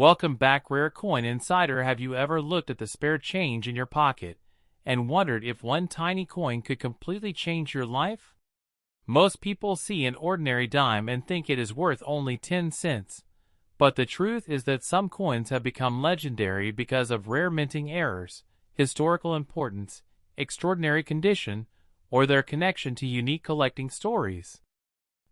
Welcome back, Rare Coin Insider. Have you ever looked at the spare change in your pocket and wondered if one tiny coin could completely change your life? Most people see an ordinary dime and think it is worth only 10 cents. But the truth is that some coins have become legendary because of rare minting errors, historical importance, extraordinary condition, or their connection to unique collecting stories.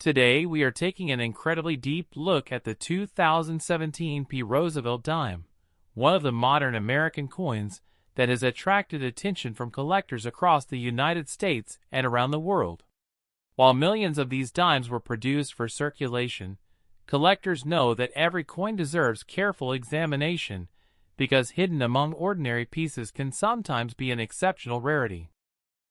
Today we are taking an incredibly deep look at the 2017 P. Roosevelt dime, one of the modern American coins that has attracted attention from collectors across the United States and around the world. While millions of these dimes were produced for circulation, collectors know that every coin deserves careful examination because hidden among ordinary pieces can sometimes be an exceptional rarity.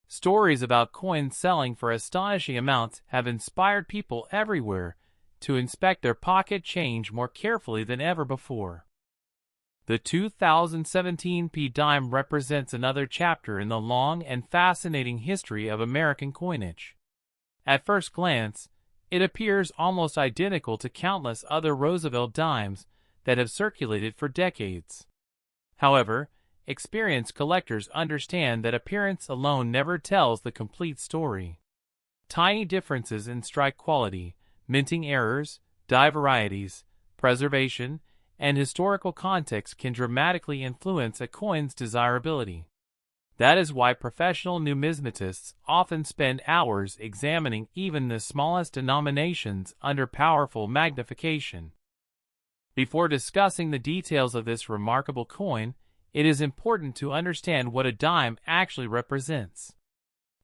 Stories about coins selling for astonishing amounts have inspired people everywhere to inspect their pocket change more carefully than ever before. The 2017 P dime represents another chapter in the long and fascinating history of American coinage. At first glance, it appears almost identical to countless other Roosevelt dimes that have circulated for decades. However, experienced collectors understand that appearance alone never tells the complete story. Tiny differences in strike quality, minting errors, die varieties, preservation, and historical context can dramatically influence a coin's desirability. That is why professional numismatists often spend hours examining even the smallest denominations under powerful magnification. Before discussing the details of this remarkable coin, it is important to understand what a dime actually represents.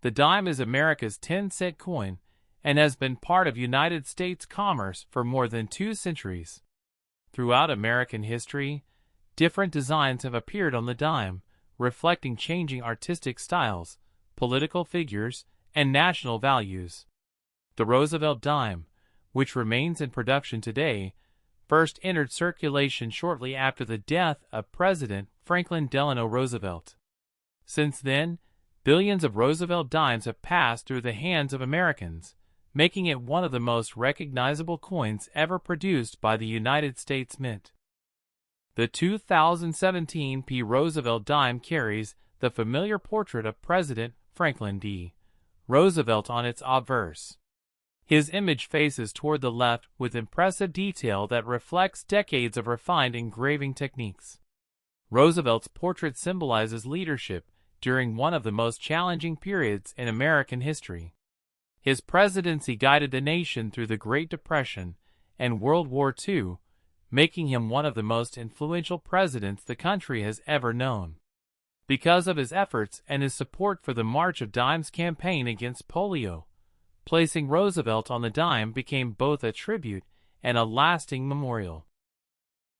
The dime is America's 10-cent coin and has been part of United States commerce for more than 2 centuries. Throughout American history, different designs have appeared on the dime, reflecting changing artistic styles, political figures, and national values. The Roosevelt dime, which remains in production today, first entered circulation shortly after the death of President Franklin Delano Roosevelt. Since then, billions of Roosevelt dimes have passed through the hands of Americans, making it one of the most recognizable coins ever produced by the United States Mint. The 2017 P. Roosevelt dime carries the familiar portrait of President Franklin D. Roosevelt on its obverse. His image faces toward the left with impressive detail that reflects decades of refined engraving techniques. Roosevelt's portrait symbolizes leadership during one of the most challenging periods in American history. His presidency guided the nation through the Great Depression and World War II, making him one of the most influential presidents the country has ever known. Because of his efforts and his support for the March of Dimes campaign against polio, placing Roosevelt on the dime became both a tribute and a lasting memorial.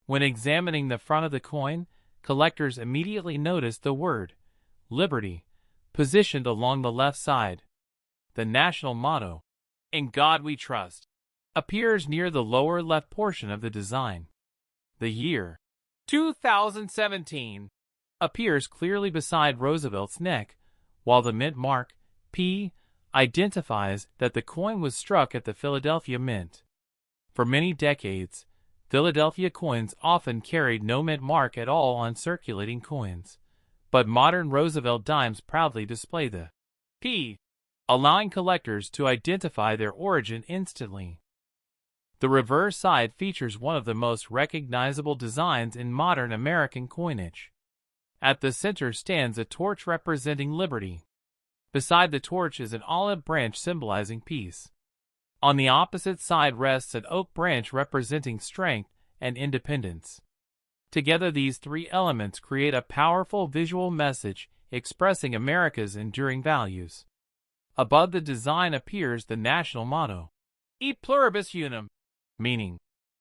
When examining the front of the coin, collectors immediately noticed the word Liberty, positioned along the left side. The national motto, "In God We Trust," appears near the lower left portion of the design. The year, 2017, appears clearly beside Roosevelt's neck, while the mint mark, P, identifies that the coin was struck at the Philadelphia Mint. For many decades, Philadelphia coins often carried no mint mark at all on circulating coins, but modern Roosevelt dimes proudly display the P, allowing collectors to identify their origin instantly. The reverse side features one of the most recognizable designs in modern American coinage. At the center stands a torch representing liberty. Beside the torch is an olive branch symbolizing peace. On the opposite side rests an oak branch representing strength and independence. Together, these three elements create a powerful visual message expressing America's enduring values. Above the design appears the national motto, E pluribus unum, meaning,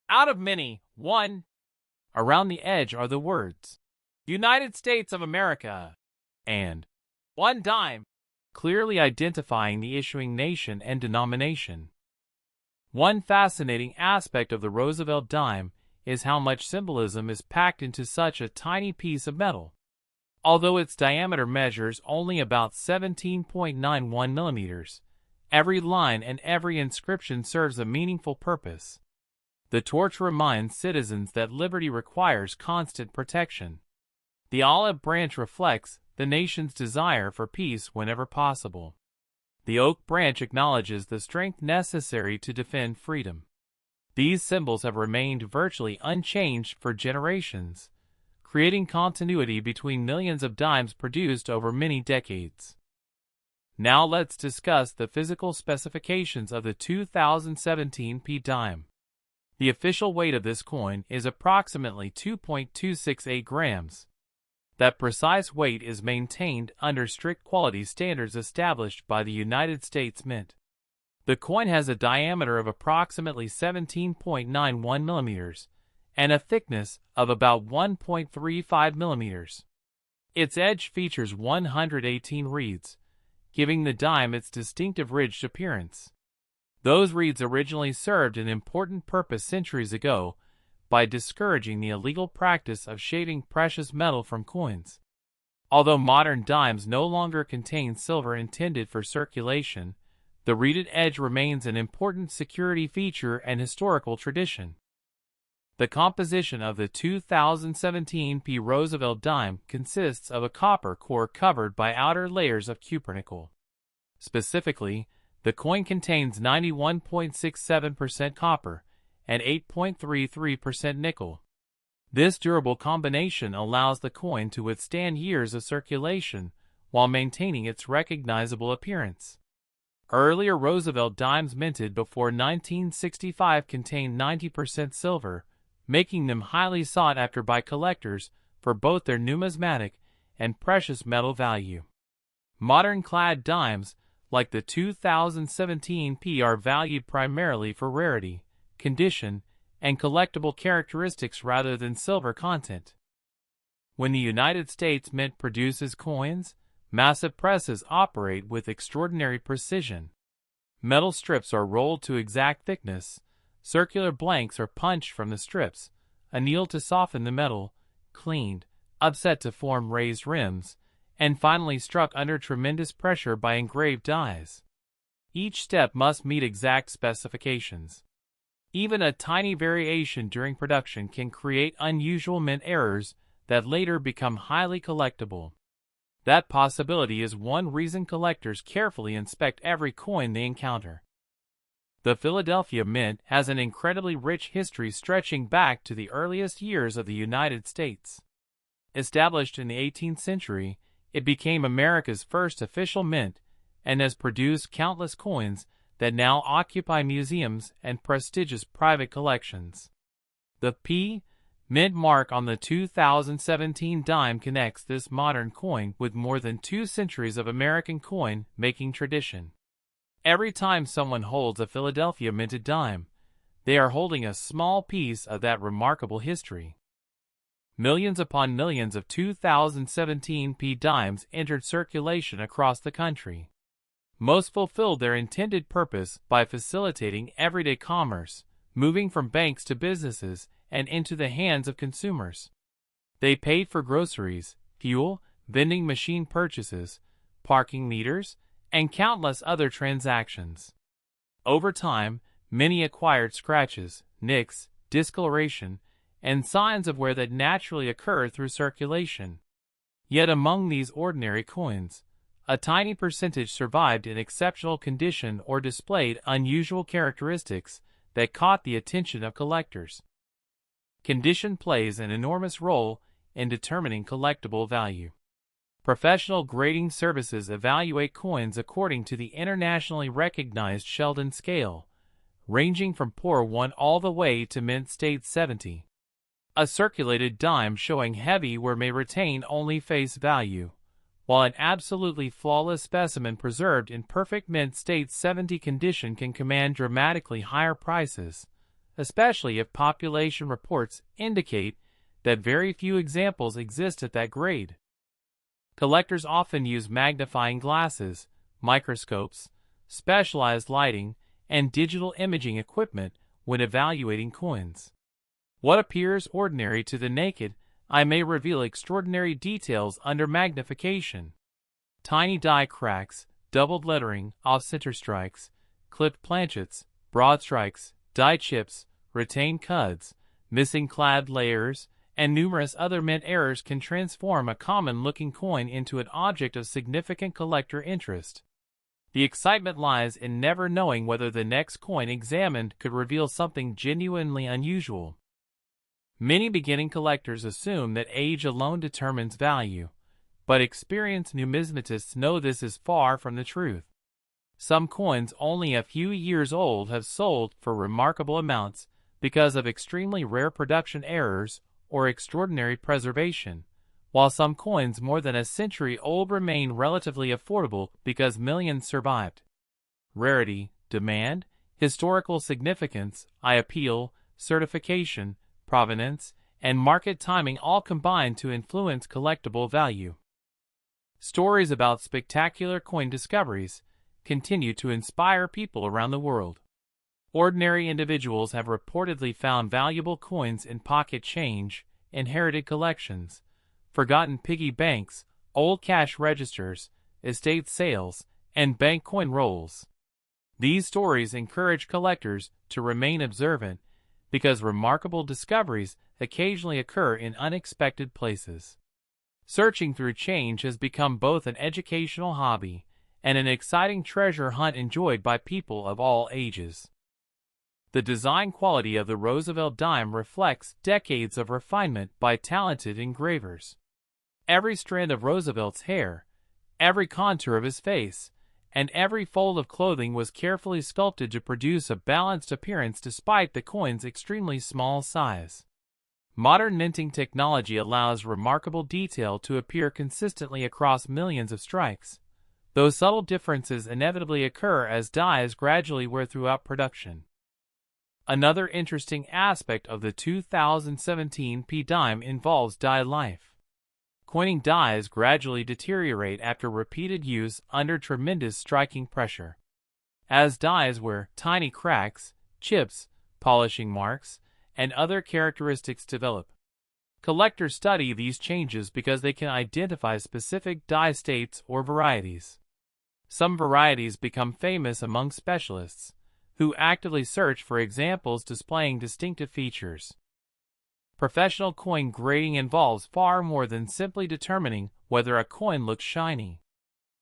out of many, one. Around the edge are the words, United States of America, and one dime, clearly identifying the issuing nation and denomination. One fascinating aspect of the Roosevelt dime is how much symbolism is packed into such a tiny piece of metal. Although its diameter measures only about 17.91 millimeters, every line and every inscription serves a meaningful purpose. The torch reminds citizens that liberty requires constant protection. The olive branch reflects the nation's desire for peace whenever possible. The oak branch acknowledges the strength necessary to defend freedom. These symbols have remained virtually unchanged for generations, creating continuity between millions of dimes produced over many decades. Now let's discuss the physical specifications of the 2017 p dime. The official weight of this coin is approximately 2.268 grams. That precise weight is maintained under strict quality standards established by the United States Mint. The coin has a diameter of approximately 17.91 millimeters and a thickness of about 1.35 millimeters. Its edge features 118 reeds, giving the dime its distinctive ridged appearance. Those reeds originally served an important purpose centuries ago by discouraging the illegal practice of shaving precious metal from coins. Although modern dimes no longer contain silver intended for circulation, the reeded edge remains an important security feature and historical tradition. The composition of the 2017 P Roosevelt dime consists of a copper core covered by outer layers of cupronickel. Specifically, the coin contains 91.67% copper and 8.33% nickel. This durable combination allows the coin to withstand years of circulation while maintaining its recognizable appearance. Earlier Roosevelt dimes minted before 1965 contained 90% silver, making them highly sought after by collectors for both their numismatic and precious metal value. Modern clad dimes, like the 2017 P, are valued primarily for rarity, condition, and collectible characteristics rather than silver content. When the United States Mint produces coins, massive presses operate with extraordinary precision. Metal strips are rolled to exact thickness, circular blanks are punched from the strips, annealed to soften the metal, cleaned, upset to form raised rims, and finally struck under tremendous pressure by engraved dies. Each step must meet exact specifications. Even a tiny variation during production can create unusual mint errors that later become highly collectible. That possibility is one reason collectors carefully inspect every coin they encounter. The Philadelphia Mint has an incredibly rich history stretching back to the earliest years of the United States. Established in the 18th century, it became America's first official mint and has produced countless coins that now occupy museums and prestigious private collections. The P Mint mark on the 2017 dime connects this modern coin with more than 2 centuries of American coin-making tradition. Every time someone holds a Philadelphia minted dime, they are holding a small piece of that remarkable history. Millions upon millions of 2017 P dimes entered circulation across the country. Most fulfilled their intended purpose by facilitating everyday commerce, moving from banks to businesses and into the hands of consumers. They paid for groceries, fuel, vending machine purchases, parking meters, and countless other transactions. Over time, many acquired scratches, nicks, discoloration, and signs of wear that naturally occur through circulation. Yet among these ordinary coins, a tiny percentage survived in exceptional condition or displayed unusual characteristics that caught the attention of collectors. Condition plays an enormous role in determining collectible value. Professional grading services evaluate coins according to the internationally recognized Sheldon scale, ranging from poor 1 all the way to mint state 70. A circulated dime showing heavy wear may retain only face value, while an absolutely flawless specimen preserved in perfect mint state 70 condition can command dramatically higher prices, especially if population reports indicate that very few examples exist at that grade. Collectors often use magnifying glasses, microscopes, specialized lighting, and digital imaging equipment when evaluating coins. What appears ordinary to the naked eye may reveal extraordinary details under magnification. Tiny die cracks, doubled lettering, off-center strikes, clipped planchets, broad strikes, die chips, retained cuds, missing clad layers, and numerous other mint errors can transform a common-looking coin into an object of significant collector interest. The excitement lies in never knowing whether the next coin examined could reveal something genuinely unusual. Many beginning collectors assume that age alone determines value, but experienced numismatists know this is far from the truth. Some coins only a few years old have sold for remarkable amounts because of extremely rare production errors or extraordinary preservation, while some coins more than a century old remain relatively affordable because millions survived. Rarity, demand, historical significance, appeal, certification, provenance, and market timing all combine to influence collectible value. Stories about spectacular coin discoveries continue to inspire people around the world. Ordinary individuals have reportedly found valuable coins in pocket change, inherited collections, forgotten piggy banks, old cash registers, estate sales, and bank coin rolls. These stories encourage collectors to remain observant because remarkable discoveries occasionally occur in unexpected places. Searching through change has become both an educational hobby and an exciting treasure hunt enjoyed by people of all ages. The design quality of the Roosevelt dime reflects decades of refinement by talented engravers. Every strand of Roosevelt's hair, every contour of his face, and every fold of clothing was carefully sculpted to produce a balanced appearance despite the coin's extremely small size. Modern minting technology allows remarkable detail to appear consistently across millions of strikes, though subtle differences inevitably occur as dies gradually wear throughout production. Another interesting aspect of the 2017 P dime involves die life. Coining dies gradually deteriorate after repeated use under tremendous striking pressure. As dies wear, tiny cracks, chips, polishing marks, and other characteristics develop. Collectors study these changes because they can identify specific die states or varieties. Some varieties become famous among specialists, who actively search for examples displaying distinctive features. Professional coin grading involves far more than simply determining whether a coin looks shiny.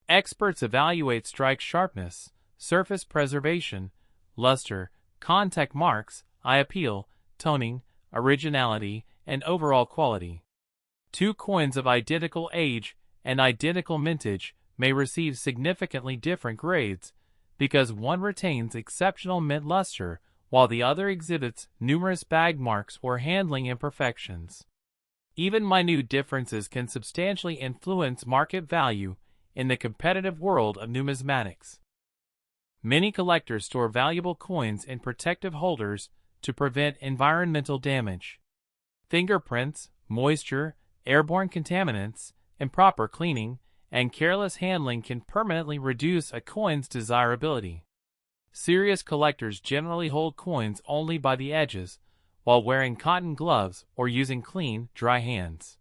Experts evaluate strike sharpness, surface preservation, luster, contact marks, eye appeal, toning, originality, and overall quality. Two coins of identical age and identical mintage may receive significantly different grades because one retains exceptional mint luster while the other exhibits numerous bag marks or handling imperfections. Even minute differences can substantially influence market value in the competitive world of numismatics. Many collectors store valuable coins in protective holders to prevent environmental damage. Fingerprints, moisture, airborne contaminants, improper cleaning, and careless handling can permanently reduce a coin's desirability. Serious collectors generally hold coins only by the edges, while wearing cotton gloves or using clean, dry hands.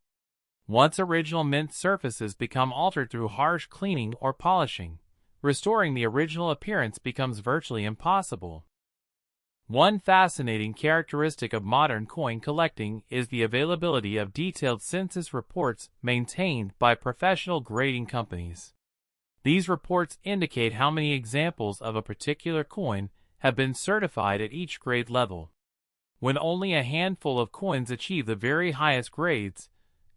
Once original mint surfaces become altered through harsh cleaning or polishing, restoring the original appearance becomes virtually impossible. One fascinating characteristic of modern coin collecting is the availability of detailed census reports maintained by professional grading companies. These reports indicate how many examples of a particular coin have been certified at each grade level. When only a handful of coins achieve the very highest grades,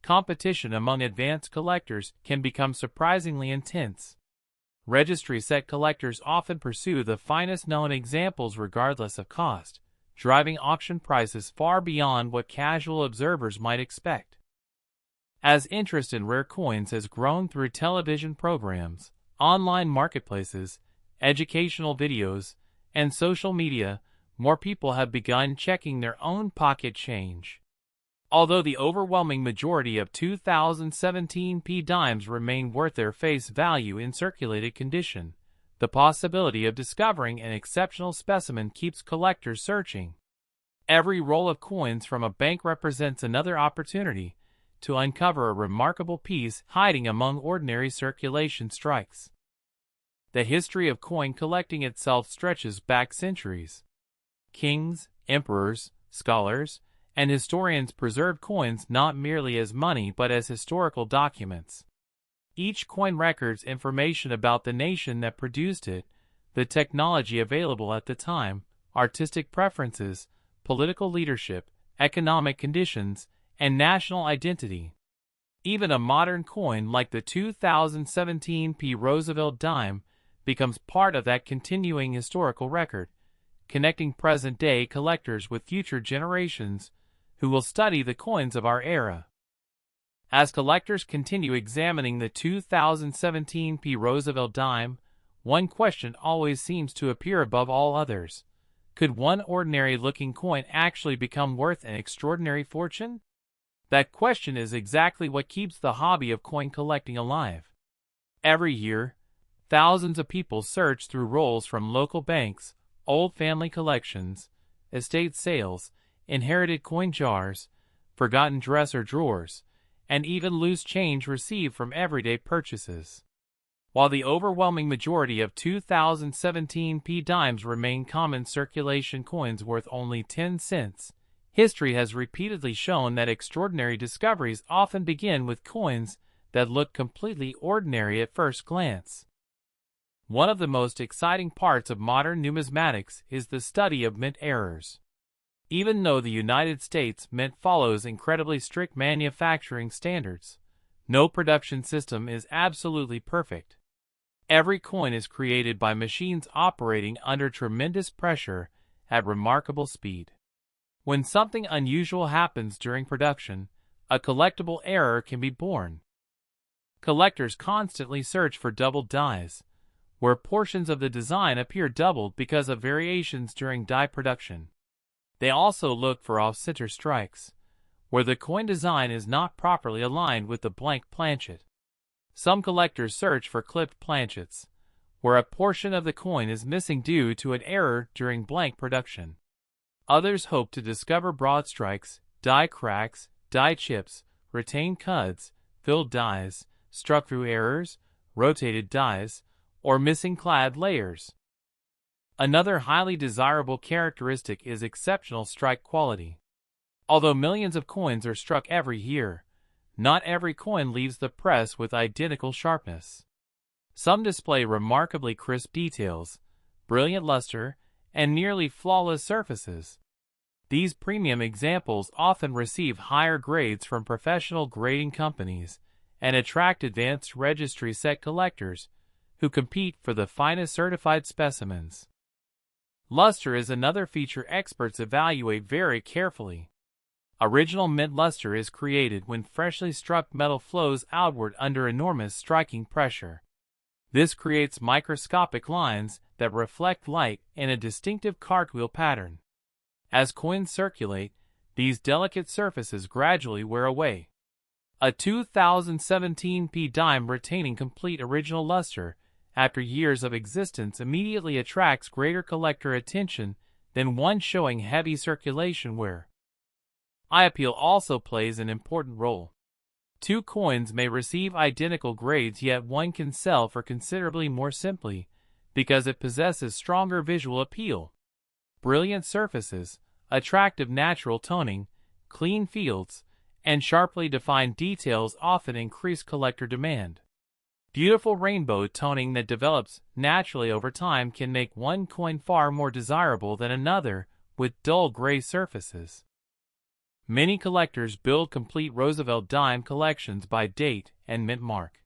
competition among advanced collectors can become surprisingly intense. Registry set collectors often pursue the finest known examples regardless of cost, driving auction prices far beyond what casual observers might expect. As interest in rare coins has grown through television programs, online marketplaces, educational videos, and social media, more people have begun checking their own pocket change. Although the overwhelming majority of 2017 P dimes remain worth their face value in circulated condition, the possibility of discovering an exceptional specimen keeps collectors searching. Every roll of coins from a bank represents another opportunity to uncover a remarkable piece hiding among ordinary circulation strikes. The history of coin collecting itself stretches back centuries. Kings, emperors, scholars, and historians preserved coins not merely as money but as historical documents. Each coin records information about the nation that produced it, the technology available at the time, artistic preferences, political leadership, economic conditions, and national identity. Even a modern coin like the 2017 P. Roosevelt dime becomes part of that continuing historical record, connecting present-day collectors with future generations who will study the coins of our era. As collectors continue examining the 2017 P. Roosevelt dime, one question always seems to appear above all others. Could one ordinary-looking coin actually become worth an extraordinary fortune? That question is exactly what keeps the hobby of coin collecting alive. Every year, thousands of people search through rolls from local banks, old family collections, estate sales, inherited coin jars, forgotten dresser drawers, and even loose change received from everyday purchases. While the overwhelming majority of 2017 P dimes remain common circulation coins worth only 10 cents, history has repeatedly shown that extraordinary discoveries often begin with coins that look completely ordinary at first glance. One of the most exciting parts of modern numismatics is the study of mint errors. Even though the United States Mint follows incredibly strict manufacturing standards, no production system is absolutely perfect. Every coin is created by machines operating under tremendous pressure at remarkable speed. When something unusual happens during production, a collectible error can be born. Collectors constantly search for doubled dies, where portions of the design appear doubled because of variations during die production. They also look for off-center strikes, where the coin design is not properly aligned with the blank planchet. Some collectors search for clipped planchets, where a portion of the coin is missing due to an error during blank production. Others hope to discover broad strikes, die cracks, die chips, retained cuds, filled dies, struck through errors, rotated dies, or missing clad layers. Another highly desirable characteristic is exceptional strike quality. Although millions of coins are struck every year, not every coin leaves the press with identical sharpness. Some display remarkably crisp details, brilliant luster, and nearly flawless surfaces. These premium examples often receive higher grades from professional grading companies and attract advanced registry set collectors who compete for the finest certified specimens. Luster is another feature experts evaluate very carefully. Original mint luster is created when freshly struck metal flows outward under enormous striking pressure. This creates microscopic lines that reflect light in a distinctive cartwheel pattern. As coins circulate, these delicate surfaces gradually wear away. A 2017 P dime retaining complete original luster after years of existence immediately attracts greater collector attention than one showing heavy circulation wear. Eye appeal also plays an important role. Two coins may receive identical grades, yet one can sell for considerably more simply because it possesses stronger visual appeal. Brilliant surfaces, attractive natural toning, clean fields, and sharply defined details often increase collector demand. Beautiful rainbow toning that develops naturally over time can make one coin far more desirable than another with dull gray surfaces. Many collectors build complete Roosevelt dime collections by date and mint mark.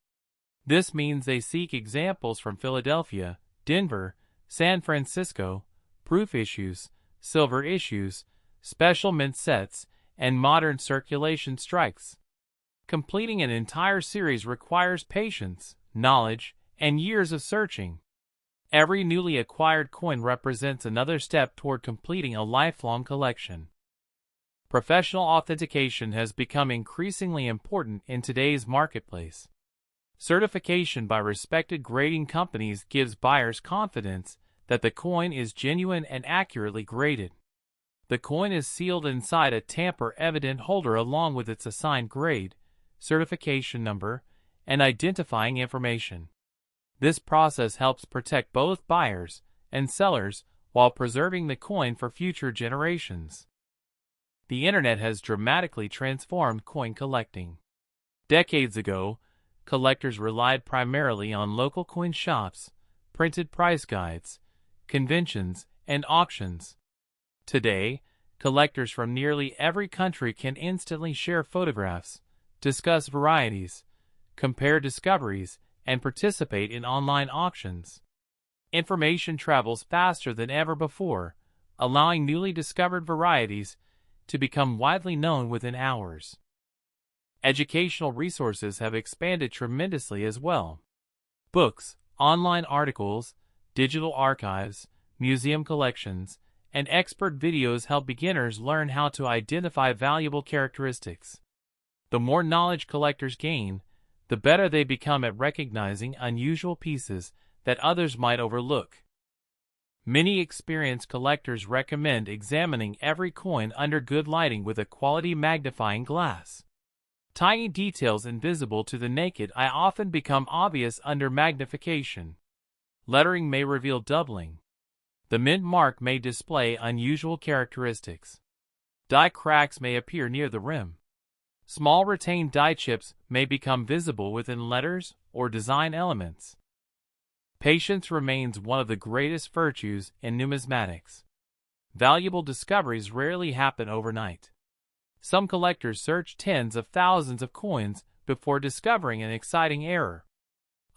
This means they seek examples from Philadelphia, Denver, San Francisco, proof issues, silver issues, special mint sets, and modern circulation strikes. Completing an entire series requires patience, knowledge, and years of searching. Every newly acquired coin represents another step toward completing a lifelong collection. Professional authentication has become increasingly important in today's marketplace. Certification by respected grading companies gives buyers confidence that the coin is genuine and accurately graded. The coin is sealed inside a tamper-evident holder along with its assigned grade, certification number, and identifying information. This process helps protect both buyers and sellers while preserving the coin for future generations. The internet has dramatically transformed coin collecting. Decades ago, collectors relied primarily on local coin shops, printed price guides, conventions, and auctions. Today, collectors from nearly every country can instantly share photographs, discuss varieties, compare discoveries, and participate in online auctions. Information travels faster than ever before, allowing newly discovered varieties to become widely known within hours. Educational resources have expanded tremendously as well. Books, online articles, digital archives, museum collections, and expert videos help beginners learn how to identify valuable characteristics. The more knowledge collectors gain, the better they become at recognizing unusual pieces that others might overlook. Many experienced collectors recommend examining every coin under good lighting with a quality magnifying glass. Tiny details invisible to the naked eye often become obvious under magnification. Lettering may reveal doubling. The mint mark may display unusual characteristics. Die cracks may appear near the rim. Small retained die chips may become visible within letters or design elements. Patience remains one of the greatest virtues in numismatics. Valuable discoveries rarely happen overnight. Some collectors search tens of thousands of coins before discovering an exciting error.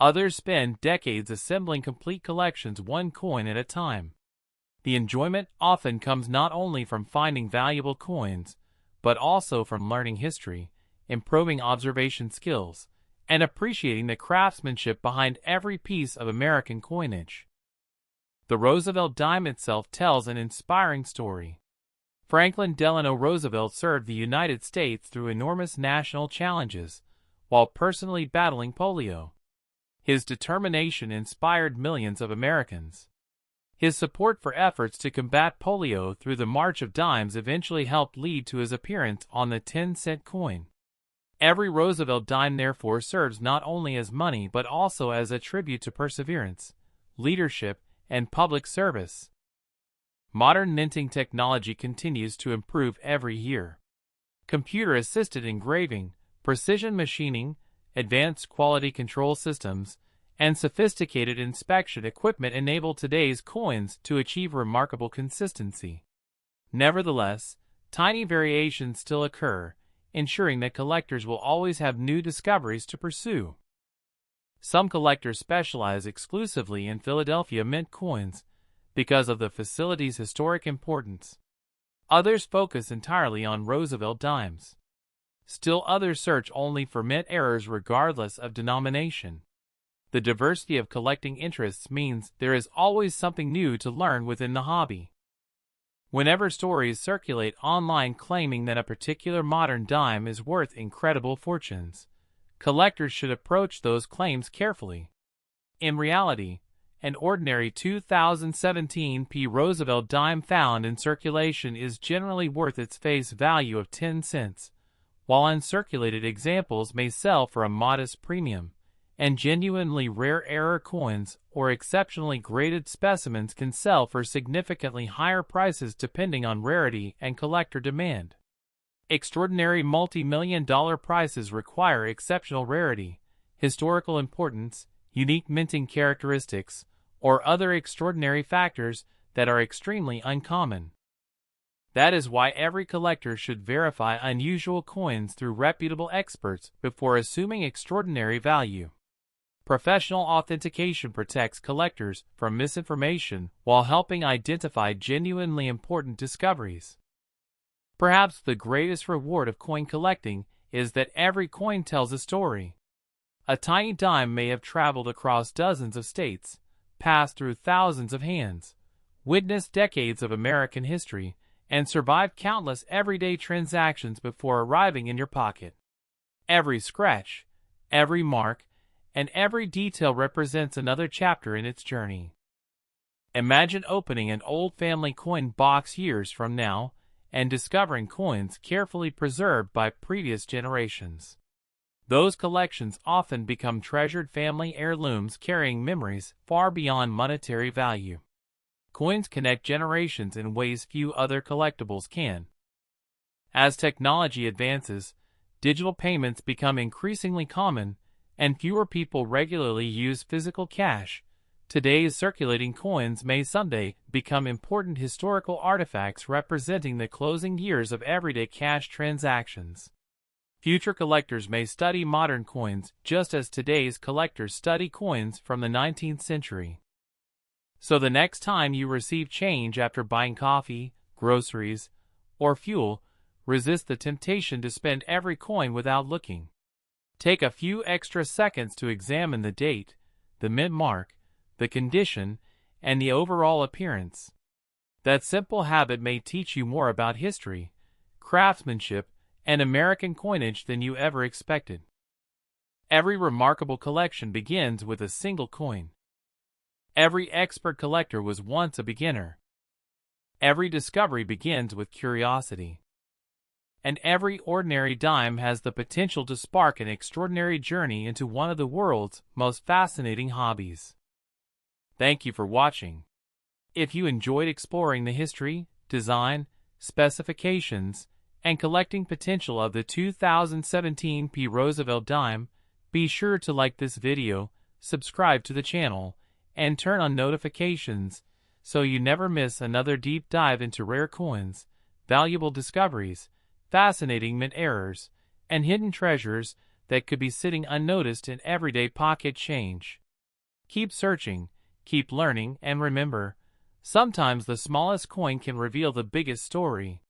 Others spend decades assembling complete collections one coin at a time. The enjoyment often comes not only from finding valuable coins, but also from learning history, improving observation skills, and appreciating the craftsmanship behind every piece of American coinage. The Roosevelt dime itself tells an inspiring story. Franklin Delano Roosevelt served the United States through enormous national challenges, while personally battling polio. His determination inspired millions of Americans. His support for efforts to combat polio through the March of Dimes eventually helped lead to his appearance on the 10-cent coin. Every Roosevelt dime therefore serves not only as money but also as a tribute to perseverance, leadership, and public service. Modern minting technology continues to improve every year. Computer-assisted engraving, precision machining, advanced quality control systems, and sophisticated inspection equipment enable today's coins to achieve remarkable consistency. Nevertheless, tiny variations still occur, ensuring that collectors will always have new discoveries to pursue. Some collectors specialize exclusively in Philadelphia mint coins because of the facility's historic importance. Others focus entirely on Roosevelt dimes. Still others search only for mint errors regardless of denomination. The diversity of collecting interests means there is always something new to learn within the hobby. Whenever stories circulate online claiming that a particular modern dime is worth incredible fortunes, collectors should approach those claims carefully. In reality, an ordinary 2017 P. Roosevelt dime found in circulation is generally worth its face value of 10 cents, while uncirculated examples may sell for a modest premium, and genuinely rare error coins or exceptionally graded specimens can sell for significantly higher prices depending on rarity and collector demand. Extraordinary multi-million-dollar prices require exceptional rarity, historical importance, unique minting characteristics, or other extraordinary factors that are extremely uncommon. That is why every collector should verify unusual coins through reputable experts before assuming extraordinary value. Professional authentication protects collectors from misinformation while helping identify genuinely important discoveries. Perhaps the greatest reward of coin collecting is that every coin tells a story. A tiny dime may have traveled across dozens of states, passed through thousands of hands, witnessed decades of American history, and survived countless everyday transactions before arriving in your pocket. Every scratch, every mark, and every detail represents another chapter in its journey. Imagine opening an old family coin box years from now and discovering coins carefully preserved by previous generations. Those collections often become treasured family heirlooms carrying memories far beyond monetary value. Coins connect generations in ways few other collectibles can. As technology advances, digital payments become increasingly common, and fewer people regularly use physical cash. Today's circulating coins may someday become important historical artifacts representing the closing years of everyday cash transactions. Future collectors may study modern coins just as today's collectors study coins from the 19th century. So the next time you receive change after buying coffee, groceries, or fuel, resist the temptation to spend every coin without looking. Take a few extra seconds to examine the date, the mint mark, the condition, and the overall appearance. That simple habit may teach you more about history, craftsmanship, and American coinage than you ever expected. Every remarkable collection begins with a single coin. Every expert collector was once a beginner. Every discovery begins with curiosity. And every ordinary dime has the potential to spark an extraordinary journey into one of the world's most fascinating hobbies. Thank you for watching. If you enjoyed exploring the history, design, specifications, and collecting potential of the 2017 P. Roosevelt dime, be sure to like this video, subscribe to the channel, and turn on notifications so you never miss another deep dive into rare coins, valuable discoveries, fascinating mint errors, and hidden treasures that could be sitting unnoticed in everyday pocket change. Keep searching, keep learning, and remember, sometimes the smallest coin can reveal the biggest story.